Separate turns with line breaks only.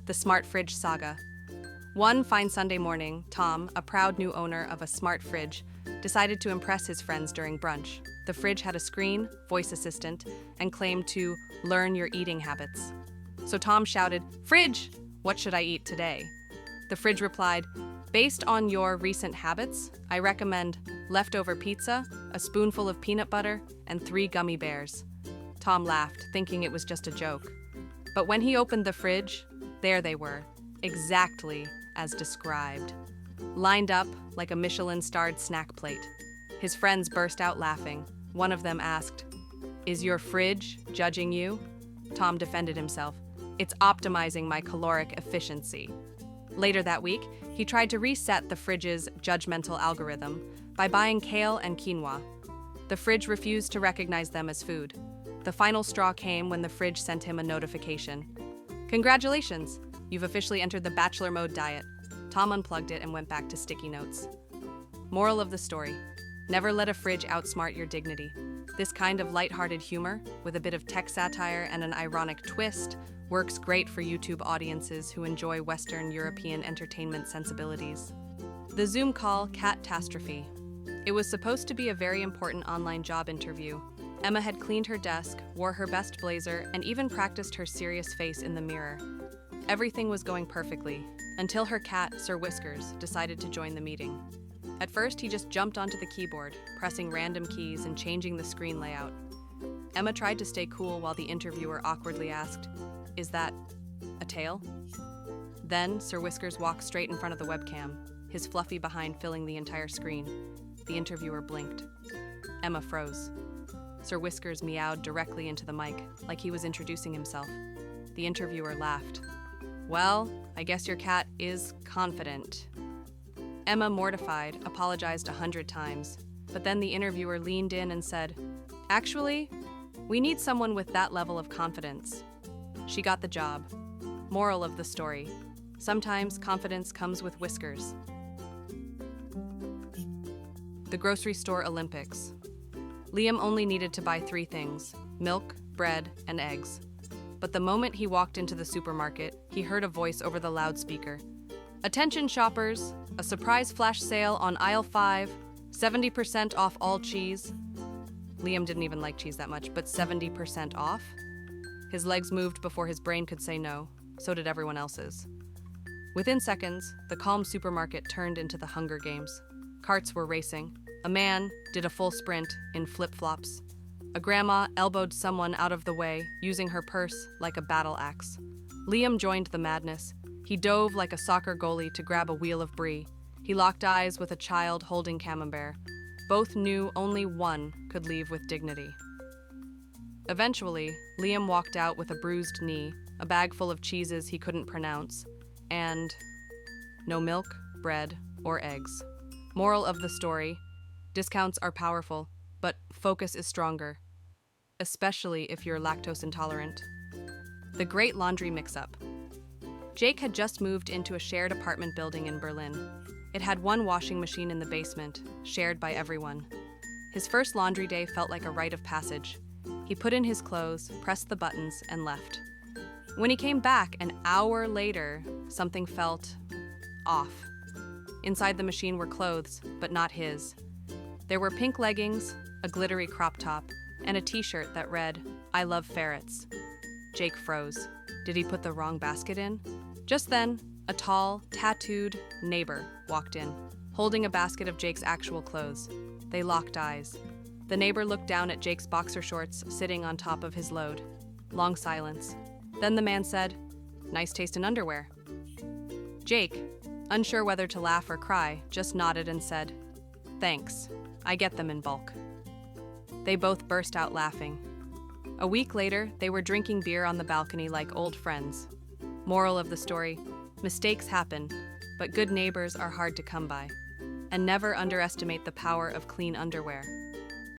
The Smart Fridge Saga. One fine Sunday morning, Tom, a proud new owner of a smart fridge, decided to impress his friends during brunch. The fridge had a screen, voice assistant, and claimed to learn your eating habits. So Tom shouted, "Fridge, what should I eat today?" The fridge replied, "Based on your recent habits, I recommend leftover pizza, a spoonful of peanut butter, and 3 gummy bears." Tom laughed, thinking it was just a joke. But when he opened the fridge, there they were, exactly as described, lined up like a Michelin-starred snack plate. His friends burst out laughing. One of them asked, "Is your fridge judging you?" Tom defended himself. "It's optimizing my caloric efficiency." Later that week, he tried to reset the fridge's judgmental algorithm by buying kale and quinoa. The fridge refused to recognize them as food. The final straw came when the fridge sent him a notification. "Congratulations! You've officially entered the bachelor mode diet." Tom unplugged it and went back to sticky notes. Moral of the story: never let a fridge outsmart your dignity. This kind of lighthearted humor, with a bit of tech satire and an ironic twist, works great for YouTube audiences who enjoy Western European entertainment sensibilities. The Zoom call catastrophe. It was supposed to be a very important online job interview. Emma had cleaned her desk, wore her best blazer, and even practiced her serious face in the mirror. Everything was going perfectly, until her cat, Sir Whiskers, decided to join the meeting. At first, he just jumped onto the keyboard, pressing random keys and changing the screen layout. Emma tried to stay cool while the interviewer awkwardly asked, "Is that a tail?" Then, Sir Whiskers walked straight in front of the webcam, his fluffy behind filling the entire screen. The interviewer blinked. Emma froze. Sir Whiskers meowed directly into the mic, like he was introducing himself. The interviewer laughed. "Well, I guess your cat is confident." Emma, mortified, apologized 100 times, but then the interviewer leaned in and said, "Actually, we need someone with that level of confidence." She got the job. Moral of the story: sometimes confidence comes with whiskers. The Grocery Store Olympics. Liam only needed to buy 3 things: milk, bread, and eggs. But the moment he walked into the supermarket, he heard a voice over the loudspeaker. "Attention shoppers, a surprise flash sale on aisle 5, 70% off all cheese." Liam didn't even like cheese that much, but 70% off? His legs moved before his brain could say no. So did everyone else's. Within seconds, the calm supermarket turned into the Hunger Games. Carts were racing. A man did a full sprint in flip-flops. A grandma elbowed someone out of the way, using her purse like a battle axe. Liam joined the madness. He dove like a soccer goalie to grab a wheel of brie. He locked eyes with a child holding camembert. Both knew only one could leave with dignity. Eventually, Liam walked out with a bruised knee, a bag full of cheeses he couldn't pronounce, and no milk, bread, or eggs. Moral of the story: discounts are powerful, but focus is stronger, especially if you're lactose intolerant. The Great Laundry Mix-Up. Jake had just moved into a shared apartment building in Berlin. It had one washing machine in the basement, shared by everyone. His first laundry day felt like a rite of passage. He put in his clothes, pressed the buttons, and left. When he came back an hour later, something felt off. Inside the machine were clothes, but not his. There were pink leggings, a glittery crop top, and a t-shirt that read, "I love ferrets." Jake froze. Did he put the wrong basket in? Just then, a tall, tattooed neighbor walked in, holding a basket of Jake's actual clothes. They locked eyes. The neighbor looked down at Jake's boxer shorts sitting on top of his load. Long silence. Then the man said, "Nice taste in underwear." Jake, unsure whether to laugh or cry, just nodded and said, "Thanks. I get them in bulk." They both burst out laughing. A week later, they were drinking beer on the balcony like old friends. Moral of the story: mistakes happen, but good neighbors are hard to come by. And never underestimate the power of clean underwear.